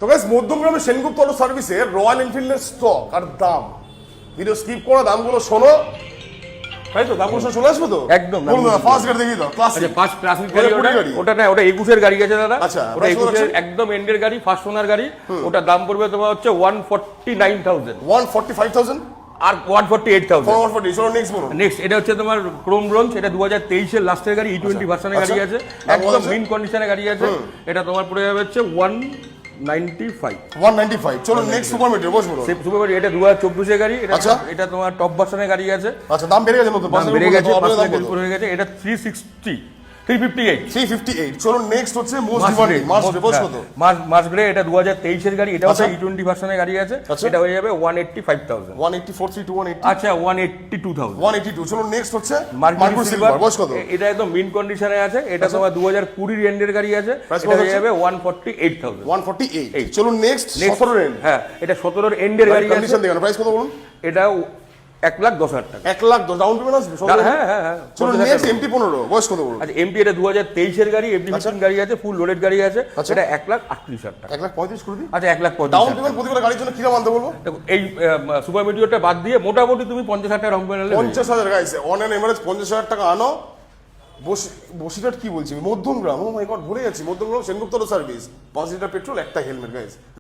তো guys মধ্যমগ্রামে Sengupta auto সার্ভিসে royal এনফিল্ডের stock আর দাম, ভিডিও স্কিপ করা দামগুলো শোনো, তাই তো দামগুলো সব চলে আসবে তো একদম বলুন না, ফার্স্ট গাড়ি দেখিয়ে দাও, ক্লাসিক। আচ্ছা ফার্স্ট ক্লাসিক গাড়ি ওটা না, ওটা 21 এর গাড়ি আছে দাদা। আচ্ছা, ওটা 21 এর একদম এন্ডের গাড়ি, ফার্স্ট ওনার গাড়ি। ওটা দাম পড়বে তোমার হচ্ছে 149,000 145,000 আর 148,000। 140, চলো নেক্সট বলুন। নেক্সট এটা হচ্ছে তোমার ক্রোম ব্রোঞ্জ, এটা 2023 এর লাস্টের গাড়ি, E20 ভার্সনের গাড়ি আছে, একদম মিন কন্ডিশনের গাড়ি আছে। এটা তোমার পড়ে যাবে হচ্ছে 195। 195, চলো নেক্সট সুপার মিটার বস বলুন। সুপার গাড়ি এটা 2024 এর গাড়ি, আচ্ছা। এটা তোমার টপ ভার্সনের গাড়ি আছে। আচ্ছা, দাম বেড়ে গেছে নতুন, দাম বেড়ে গেছে, 5 উপরে হয়ে গেছে। এটা 358। 358, চলো নেক্সট হচ্ছে মোস্ট ডিমান্ডিং মাস্টার বস কত? মার্চ গ্রে, এটা 2023 এর গাড়ি, এটা হচ্ছে আচ্ছা। E20 ভার্সনের গাড়ি আছে। আচ্ছা। এটা হয়ে যাবে 185,000। 184, 180, আচ্ছা 182,000। 182, চলো নেক্সট হচ্ছে মার্কুরি মার্কুরি সিলভার, সিলভার বস কত? এটা একদম মিন কন্ডিশনে আছে। এটা তোমার 2020 এর এন্ডের গাড়ি আছে। Price এটা কত হয়ে হচ্ছে? যাবে 148,000। 148, চলো নেক্সট 17 এর হ্যাঁ, এটা 17 এর এন্ডের গাড়ি আছে। কন্ডিশন দেখেন, প্রাইস কত বলুন? এটা 1,10,000 টাকা। 1,10,000 ডাউন পেমেন্ট আসবে? হ্যাঁ হ্যাঁ হ্যাঁ। চলো নেক্সট MP15 বয়স কত বলুন? আচ্ছা এমপি এটা 2023 এর গাড়ি, FD15 গাড়ি আছে, ফুল লোডেড গাড়ি আছে। আচ্ছা। এটা 1,38,000 টাকা। 1,35 করে দিই। আচ্ছা 1,35,000 ডাউন পেমেন্ট প্রতিটা গাড়ির জন্য কিরকম আনতে বলবো? দেখো এই সুপার মিডিওটা বাদ দিয়ে মোটামুটি তুমি 50,000 টাকা down payment 50,000 guys, on an average 50,000 টাকা আনো। বসিরহাট কি বলছি, মধ্যমগ্রাম, ও মাই গড ভুলে যাচ্ছি, Madhyamgram Sengupta service, 5 litre petrol, একটা হেলমেট গাইস।